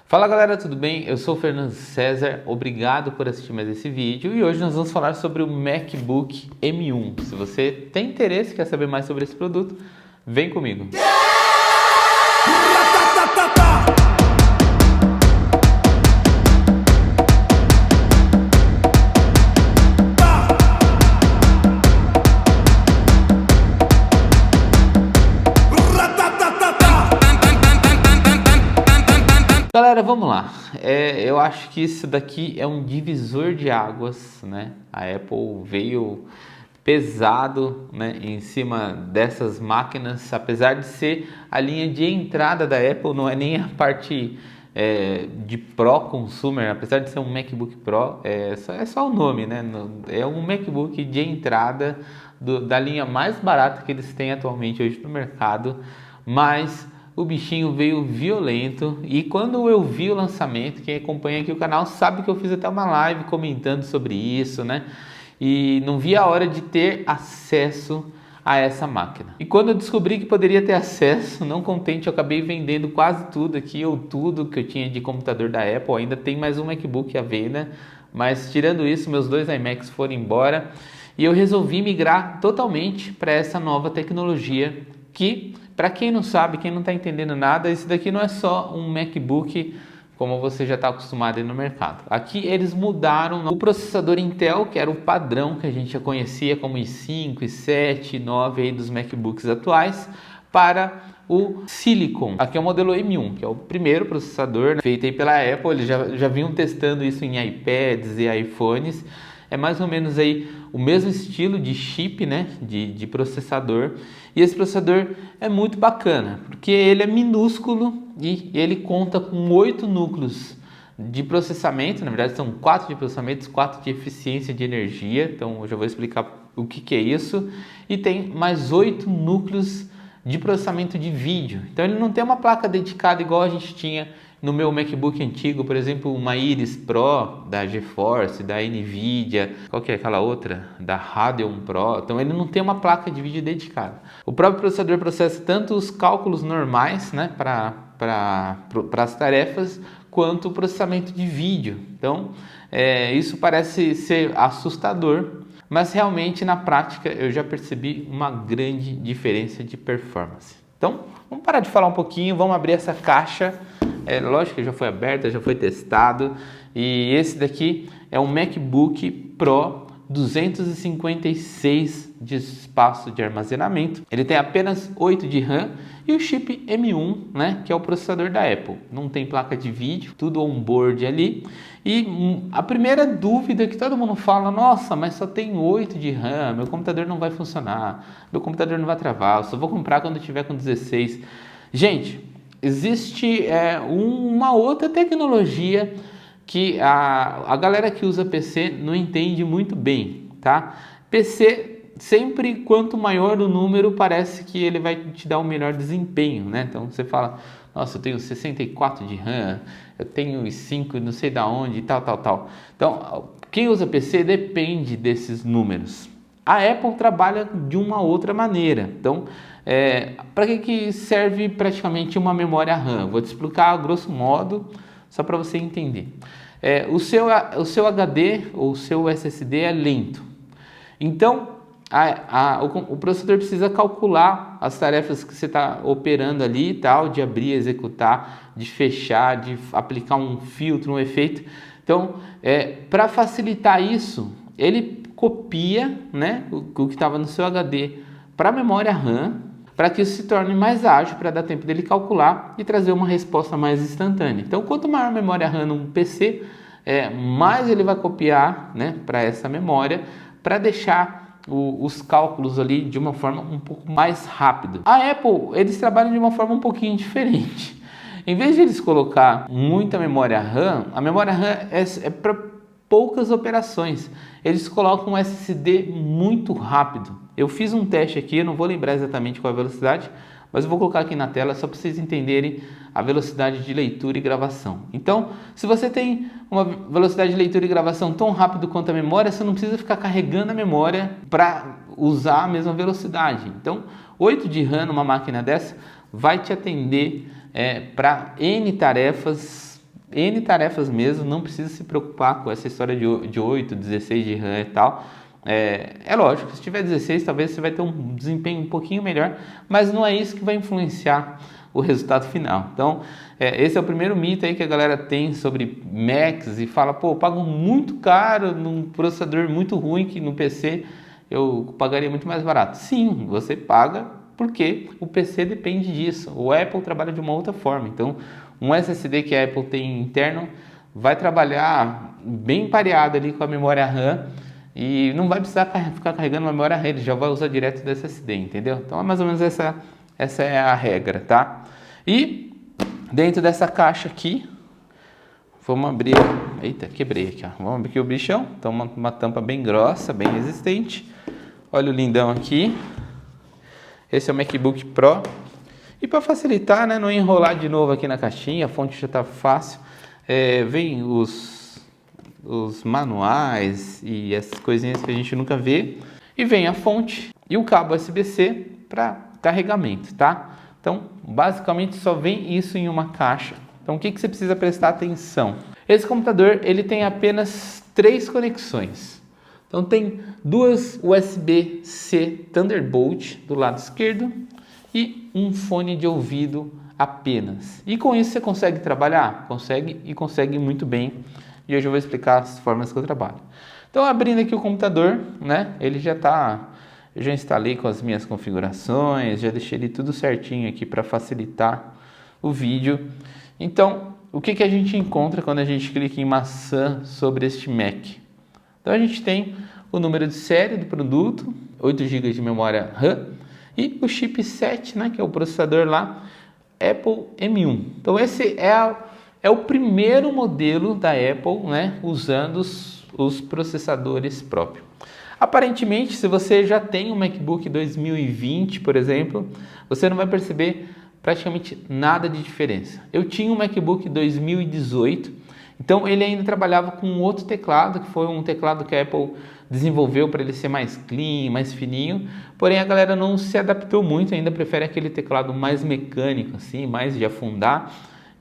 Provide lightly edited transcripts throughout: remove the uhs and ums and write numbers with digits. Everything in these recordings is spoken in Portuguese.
Fala galera, tudo bem? Eu sou o Fernando César, obrigado por assistir mais esse vídeo e hoje nós vamos falar sobre o MacBook M1. Se você tem interesse e quer saber mais sobre esse produto, vem comigo. Galera, vamos lá. Eu acho que isso daqui é um divisor de águas, né? A Apple veio pesado, né, em cima dessas máquinas, apesar de ser a linha de entrada da Apple, não é nem a parte de Pro Consumer, apesar de ser um MacBook Pro, é só o nome, né? É um MacBook de entrada da linha mais barata que eles têm atualmente hoje no mercado, mas o bichinho veio violento e quando eu vi o lançamento, quem acompanha aqui o canal sabe que eu fiz até uma live comentando sobre isso, né? E não vi a hora de ter acesso a essa máquina. E quando eu descobri que poderia ter acesso, não contente, eu acabei vendendo quase tudo aqui, ou tudo que eu tinha de computador da Apple. Ainda tem mais um MacBook à venda, mas tirando isso, meus dois iMacs foram embora e eu resolvi migrar totalmente para essa nova tecnologia que, para quem não sabe, quem não está entendendo nada, isso daqui não é só um MacBook como você já está acostumado aí no mercado. Aqui eles mudaram o processador Intel, que era o padrão que a gente já conhecia como i5, i7, i9 aí dos MacBooks atuais, para o Silicon. Aqui é o modelo M1, que é o primeiro processador, né, feito aí pela Apple. Eles já vinham testando isso em iPads e iPhones. É mais ou menos aí o mesmo estilo de chip, né, de processador. E esse processador é muito bacana, porque ele é minúsculo e ele conta com 8 núcleos de processamento. Na verdade são 4 de processamento, 4 de eficiência de energia. Então eu já vou explicar o que é isso. E tem mais 8 núcleos de processamento de vídeo. Então ele não tem uma placa dedicada igual a gente tinha no meu MacBook antigo, por exemplo, uma Iris Pro da GeForce, da Nvidia, qual que é aquela outra? Da Radeon Pro. Então ele não tem uma placa de vídeo dedicada. O próprio processador processa tanto os cálculos normais, né, para as tarefas, quanto o processamento de vídeo. Então isso parece ser assustador, mas realmente na prática eu já percebi uma grande diferença de performance. Então vamos parar de falar um pouquinho, vamos abrir essa caixa. Lógico que já foi aberta, já foi testado. E esse daqui é um MacBook Pro 256 de espaço de armazenamento. Ele tem apenas 8 de RAM e o chip M1, né, que é o processador da Apple. Não tem placa de vídeo, tudo on-board ali. E a primeira dúvida que todo mundo fala: nossa, mas só tem 8 de RAM, meu computador não vai funcionar, meu computador não vai travar, eu só vou comprar quando tiver com 16. Gente, existe uma outra tecnologia que a galera que usa PC não entende muito bem, tá? PC, sempre quanto maior o número, parece que ele vai te dar um melhor desempenho, né? Então você fala: nossa, eu tenho 64 de RAM, eu tenho 5 não sei da onde, tal. Então, quem usa PC depende desses números. A Apple trabalha de uma outra maneira. Então, para que serve praticamente uma memória RAM? Vou te explicar a grosso modo, só para você entender. O seu HD ou o seu SSD é lento. Então, o processador precisa calcular as tarefas que você está operando ali, tal, de abrir, executar, de fechar, de aplicar um filtro, um efeito. Então, para facilitar isso, ele copia, né, o que estava no seu HD para a memória RAM, para que isso se torne mais ágil, para dar tempo dele calcular e trazer uma resposta mais instantânea. Então, quanto maior a memória RAM num PC, mais ele vai copiar, né, para essa memória, para deixar os cálculos ali de uma forma um pouco mais rápida. A Apple, eles trabalham de uma forma um pouquinho diferente. Em vez de eles colocar muita memória RAM, a memória RAM é para poucas operações. Eles colocam um SSD muito rápido. Eu fiz um teste aqui, eu não vou lembrar exatamente qual é a velocidade, mas eu vou colocar aqui na tela só para vocês entenderem a velocidade de leitura e gravação. Então, se você tem uma velocidade de leitura e gravação tão rápido quanto a memória, você não precisa ficar carregando a memória para usar a mesma velocidade. Então, 8 de RAM numa máquina dessa vai te atender para N tarefas N tarefas mesmo, não precisa se preocupar com essa história de 8, 16 de RAM e tal. É lógico, se tiver 16, talvez você vai ter um desempenho um pouquinho melhor, mas não é isso que vai influenciar o resultado final. Então, esse é o primeiro mito aí que a galera tem sobre Macs e fala, pô, eu pago muito caro num processador muito ruim que no PC eu pagaria muito mais barato. Sim, você paga porque o PC depende disso. O Apple trabalha de uma outra forma. Então, um SSD que a Apple tem interno vai trabalhar bem pareado ali com a memória RAM e não vai precisar ficar carregando a memória RAM, ele já vai usar direto do SSD, entendeu? Então, é mais ou menos essa é a regra, tá? E dentro dessa caixa aqui, vamos abrir... Eita, quebrei aqui, ó. Vamos abrir aqui o bichão. Então, uma tampa bem grossa, bem resistente. Olha o lindão aqui. Esse é o MacBook Pro. E para facilitar, né, não enrolar de novo aqui na caixinha, a fonte já está fácil. Vem os manuais e essas coisinhas que a gente nunca vê. E vem a fonte e o cabo USB-C para carregamento, tá? Então, basicamente só vem isso em uma caixa. Então, o que você precisa prestar atenção? Esse computador, ele tem apenas 3 conexões. Então, tem 2 USB-C Thunderbolt do lado esquerdo e um fone de ouvido apenas. E com isso você consegue trabalhar? Consegue e consegue muito bem. E hoje eu vou explicar as formas que eu trabalho. Então, abrindo aqui o computador, né? Ele já está... Eu já instalei com as minhas configurações, já deixei ele tudo certinho aqui para facilitar o vídeo. Então, o que a gente encontra quando a gente clica em maçã sobre este Mac? Então, a gente tem o número de série do produto, 8 GB de memória RAM e o chipset, né, que é o processador lá, Apple M1. Então, esse é o primeiro modelo da Apple, né, usando os processadores próprios. Aparentemente, se você já tem um MacBook 2020, por exemplo, você não vai perceber praticamente nada de diferença. Eu tinha um MacBook 2018, então ele ainda trabalhava com outro teclado, que foi um teclado que a Apple desenvolveu para ele ser mais clean, mais fininho, porém a galera não se adaptou muito, ainda prefere aquele teclado mais mecânico, assim, mais de afundar.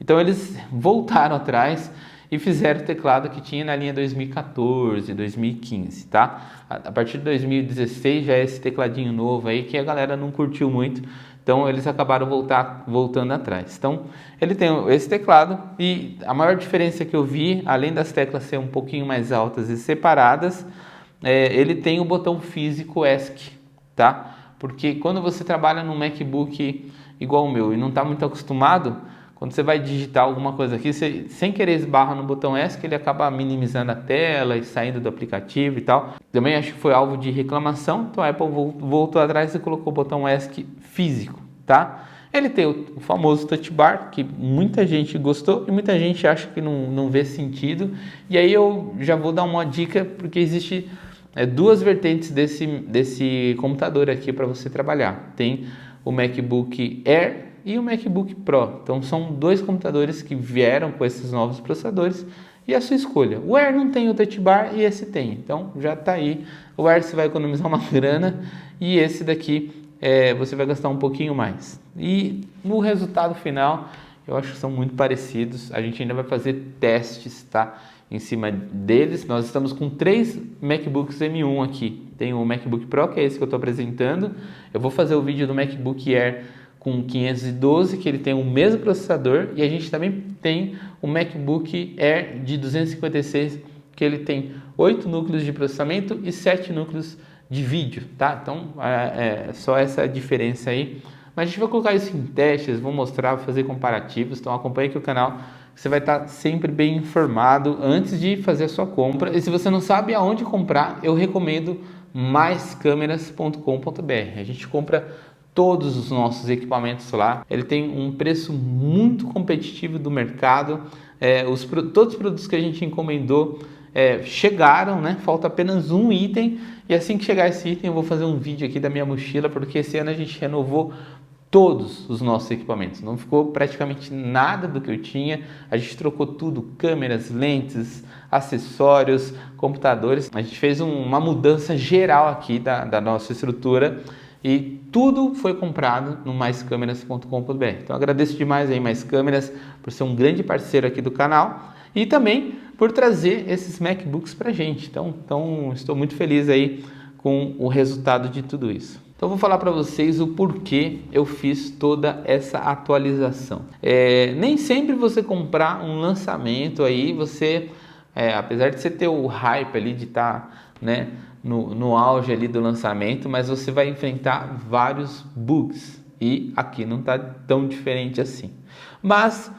Então eles voltaram atrás e fizeram o teclado que tinha na linha 2014, 2015, tá? A partir de 2016 já é esse tecladinho novo aí que a galera não curtiu muito, então eles acabaram voltando atrás. Então ele tem esse teclado e a maior diferença que eu vi, além das teclas serem um pouquinho mais altas e separadas, ele tem o botão físico ESC, tá? Porque quando você trabalha num MacBook igual o meu e não está muito acostumado, quando você vai digitar alguma coisa aqui, você sem querer esbarra no botão ESC, ele acaba minimizando a tela e saindo do aplicativo e tal. Também acho que foi alvo de reclamação, então a Apple voltou atrás e colocou o botão ESC físico, tá? Ele tem o famoso Touch Bar, que muita gente gostou e muita gente acha que não vê sentido. E aí eu já vou dar uma dica, porque existe 2 vertentes desse computador aqui para você trabalhar. Tem o MacBook Air e o MacBook Pro. Então são 2 computadores que vieram com esses novos processadores e a sua escolha. O Air não tem o Touch Bar e esse tem. Então já está aí. O Air você vai economizar uma grana e esse daqui você vai gastar um pouquinho mais. E no resultado final eu acho que são muito parecidos. A gente ainda vai fazer testes, tá? Em cima deles. Nós estamos com 3 MacBooks M1 aqui. Tem o MacBook Pro, que é esse que eu estou apresentando. Eu vou fazer o vídeo do MacBook Air com 512, que ele tem o mesmo processador, e a gente também tem o MacBook Air de 256, que ele tem 8 núcleos de processamento e 7 núcleos de vídeo, tá? Então, só essa diferença aí. Mas a gente vai colocar isso em testes, vou mostrar, vou fazer comparativos, então acompanhe aqui o canal, você vai estar sempre bem informado antes de fazer a sua compra. E se você não sabe aonde comprar, eu recomendo maiscameras.com.br. A gente compra todos os nossos equipamentos lá. Ele tem um preço muito competitivo do mercado. Todos os produtos que a gente encomendou chegaram, né? Falta apenas um item. E assim que chegar esse item, eu vou fazer um vídeo aqui da minha mochila, porque esse ano a gente renovou todos os nossos equipamentos. Não ficou praticamente nada do que eu tinha. A gente trocou tudo, câmeras, lentes, acessórios, computadores. A gente fez uma mudança geral aqui da nossa estrutura. e tudo foi comprado no maiscâmeras.com.br. Então agradeço demais aí Mais Câmeras por ser um grande parceiro aqui do canal e também por trazer esses MacBooks para a gente. Então estou muito feliz aí com o resultado de tudo isso. Então vou falar para vocês o porquê eu fiz toda essa atualização. Nem sempre você comprar um lançamento aí, você, apesar de você ter o hype ali de estar, né, no auge ali do lançamento, mas você vai enfrentar vários bugs e aqui não está tão diferente assim. Mas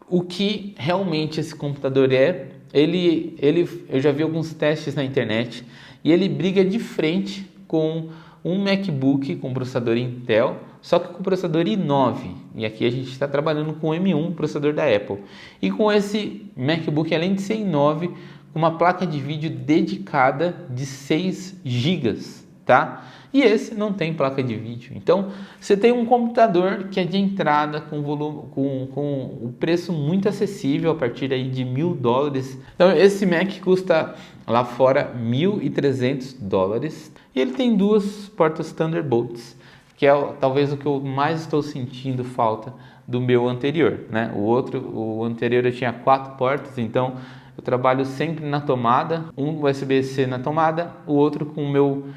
o que realmente esse computador eu já vi alguns testes na internet e ele briga de frente com um MacBook com processador Intel, só que com processador i9. E aqui a gente está trabalhando com o M1, processador da Apple. E com esse MacBook, além de ser i9, com uma placa de vídeo dedicada de 6 GB, tá? E esse não tem placa de vídeo. Então, você tem um computador que é de entrada com volume, com um preço muito acessível, a partir aí de $1.000. Então, esse Mac custa lá fora $1.300. E ele tem duas portas Thunderbolts, que é talvez o que eu mais estou sentindo falta do meu anterior, né? O anterior eu tinha 4 portas, então eu trabalho sempre na tomada, um USB-C na tomada, o outro com o meu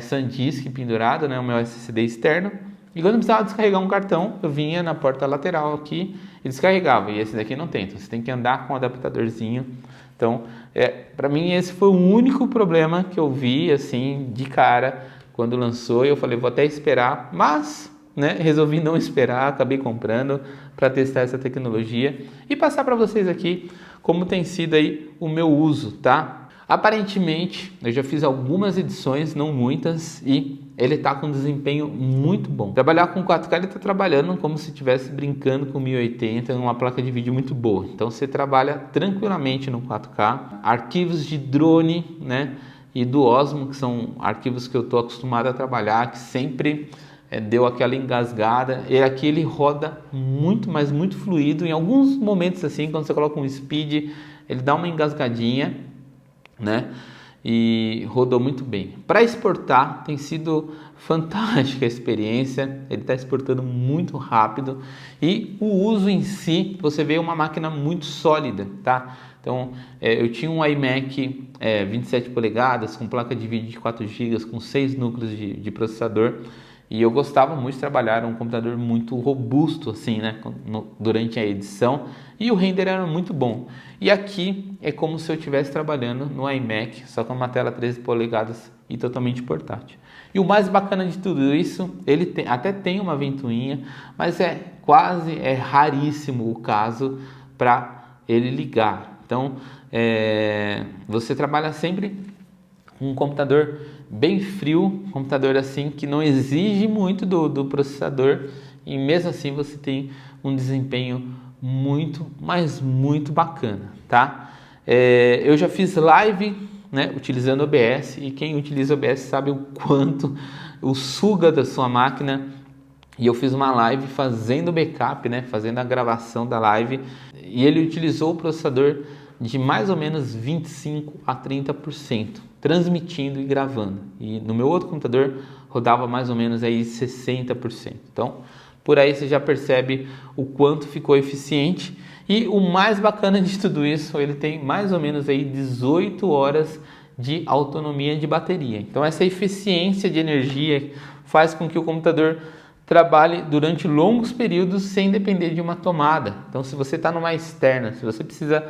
SanDisk pendurado, né? O meu SSD externo. E quando eu precisava descarregar um cartão, eu vinha na porta lateral aqui e descarregava. E esse daqui não tem, então você tem que andar com um adaptadorzinho. Então, para mim esse foi o único problema que eu vi assim de cara quando lançou. Eu falei, vou até esperar, mas, né, resolvi não esperar, acabei comprando para testar essa tecnologia e passar para vocês aqui como tem sido aí o meu uso, tá? Aparentemente, eu já fiz algumas edições, não muitas, e ele está com um desempenho muito bom. Trabalhar com 4K, ele está trabalhando como se estivesse brincando com 1080, numa placa de vídeo muito boa. Então você trabalha tranquilamente no 4K. Arquivos de drone, né, e do Osmo, que são arquivos que eu estou acostumado a trabalhar, que sempre deu aquela engasgada. E aqui ele roda muito, mas muito fluido. Em alguns momentos assim, quando você coloca um speed, ele dá uma engasgadinha, né? E rodou muito bem. Para exportar tem sido fantástica a experiência, ele está exportando muito rápido e o uso em si, você vê uma máquina muito sólida, tá? Então eu tinha um iMac 27 polegadas com placa de vídeo de 4 GB com 6 núcleos de processador e eu gostava muito de trabalhar, um computador muito robusto assim, né, durante a edição, e o render era muito bom. E aqui é como se eu estivesse trabalhando no iMac, só com uma tela 13 polegadas e totalmente portátil. E o mais bacana de tudo isso, ele até tem uma ventoinha, mas é raríssimo o caso para ele ligar. Então, você trabalha sempre com um computador bem frio, um computador assim que não exige muito do processador e mesmo assim você tem um desempenho muito, mas muito bacana, tá? Eu já fiz live, né, utilizando OBS e quem utiliza OBS sabe o quanto o suga da sua máquina. E eu fiz uma live fazendo backup, né, fazendo a gravação da live e ele utilizou o processador de mais ou menos 25 a 30%, transmitindo e gravando. E no meu outro computador rodava mais ou menos aí 60%. Então, por aí você já percebe o quanto ficou eficiente. E o mais bacana de tudo isso, ele tem mais ou menos aí 18 horas de autonomia de bateria. Então, essa eficiência de energia faz com que o computador trabalhe durante longos períodos sem depender de uma tomada. Então, se você está numa externa, se você precisa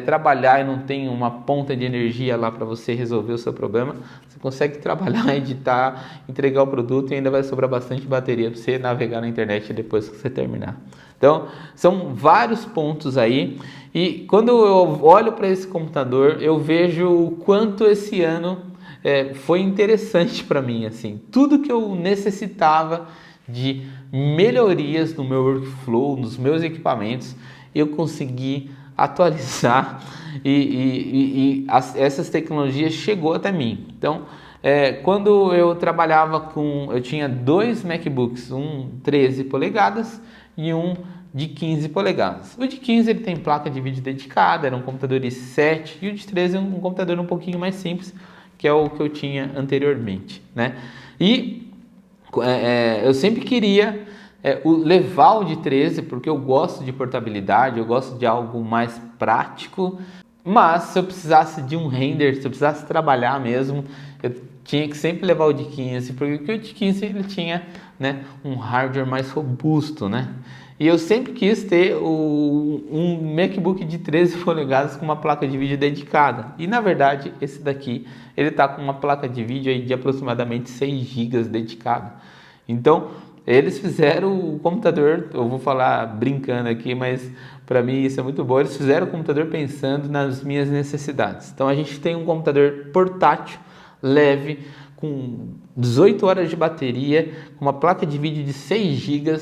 trabalhar e não tem uma ponta de energia lá para você resolver o seu problema, você consegue trabalhar, editar, entregar o produto e ainda vai sobrar bastante bateria para você navegar na internet depois que você terminar. Então, são vários pontos aí e quando eu olho para esse computador, eu vejo o quanto esse ano foi interessante para mim, assim, tudo que eu necessitava de melhorias no meu workflow, nos meus equipamentos, eu consegui atualizar e essas tecnologias chegou até mim. Então, quando eu trabalhava eu tinha 2 MacBooks, um 13 polegadas e um de 15 polegadas. O de 15 ele tem placa de vídeo dedicada, era um computador i7, e o de 13 é um computador um pouquinho mais simples, que é o que eu tinha anteriormente, né? E Eu sempre queria levar o de 13, porque eu gosto de portabilidade, eu gosto de algo mais prático, mas se eu precisasse de um render, se eu precisasse trabalhar mesmo, eu tinha que sempre levar o de 15, porque o de 15 ele tinha, né, um hardware mais robusto, né? E eu sempre quis ter um MacBook de 13 polegadas com uma placa de vídeo dedicada. E na verdade, esse daqui, ele está com uma placa de vídeo aí de aproximadamente 6 GB dedicada. Então, eles fizeram o computador, eu vou falar brincando aqui, mas para mim isso é muito bom. Eles fizeram o computador pensando nas minhas necessidades. Então, a gente tem um computador portátil, leve, com 18 horas de bateria, com uma placa de vídeo de 6 GB,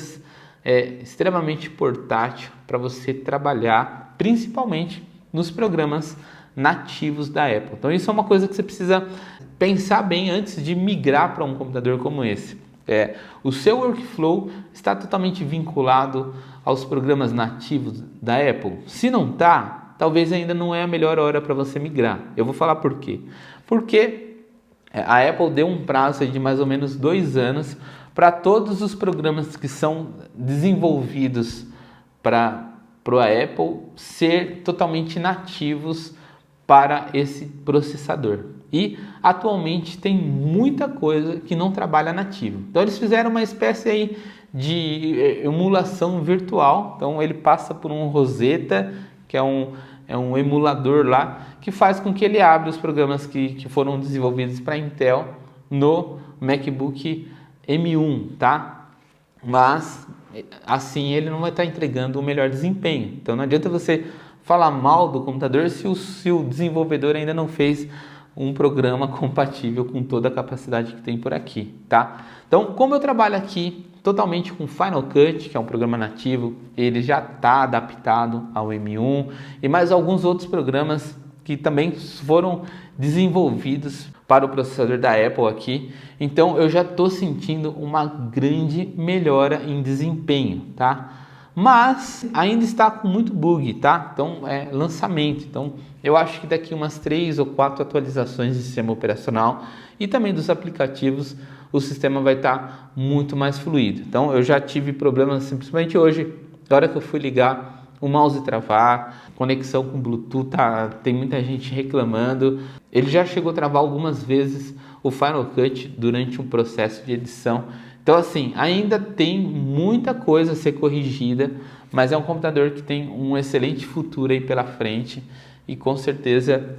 extremamente portátil para você trabalhar, principalmente nos programas nativos da Apple. Então isso é uma coisa que você precisa pensar bem antes de migrar para um computador como esse. O seu workflow está totalmente vinculado aos programas nativos da Apple? Se não está, talvez ainda não é a melhor hora para você migrar. Eu vou falar por quê. Porque a Apple deu um prazo de mais ou menos 2 anos para todos os programas que são desenvolvidos para a Apple ser totalmente nativos para esse processador. E atualmente tem muita coisa que não trabalha nativo. Então eles fizeram uma espécie aí de emulação virtual. Então ele passa por um Rosetta, que é um emulador lá, que faz com que ele abra os programas que foram desenvolvidos para Intel no MacBook M1, tá? Mas assim ele não vai estar entregando o melhor desempenho. Então não adianta você falar mal do computador se o desenvolvedor ainda não fez um programa compatível com toda a capacidade que tem por aqui, tá? Então, como eu trabalho aqui totalmente com Final Cut, que é um programa nativo, ele já está adaptado ao M1 e mais alguns outros programas que também foram desenvolvidos para o processador da Apple aqui. Então, eu já estou sentindo uma grande melhora em desempenho, tá? Mas ainda está com muito bug, tá? Então, lançamento. Então, eu acho que daqui umas 3 ou 4 atualizações de sistema operacional e também dos aplicativos, o sistema vai estar muito mais fluido. Então, eu já tive problemas simplesmente hoje, na hora que eu fui ligar, o mouse travar, conexão com Bluetooth, tem muita gente reclamando. Ele já chegou a travar algumas vezes o Final Cut durante um processo de edição. Então, assim, ainda tem muita coisa a ser corrigida, mas é um computador que tem um excelente futuro aí pela frente e com certeza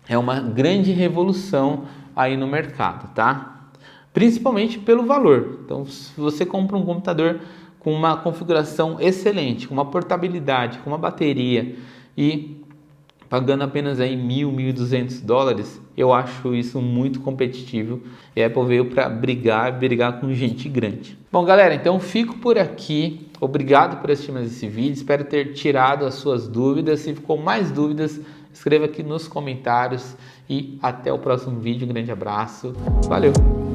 é uma grande revolução aí no mercado, tá? Principalmente pelo valor. Então, se você compra um computador com uma configuração excelente, com uma portabilidade, com uma bateria e pagando apenas aí $1.000, $1.200, eu acho isso muito competitivo e a Apple veio para brigar com gente grande. Bom, galera, então fico por aqui. Obrigado por assistir mais esse vídeo. Espero ter tirado as suas dúvidas. Se ficou mais dúvidas, escreva aqui nos comentários e até o próximo vídeo. Um grande abraço. Valeu!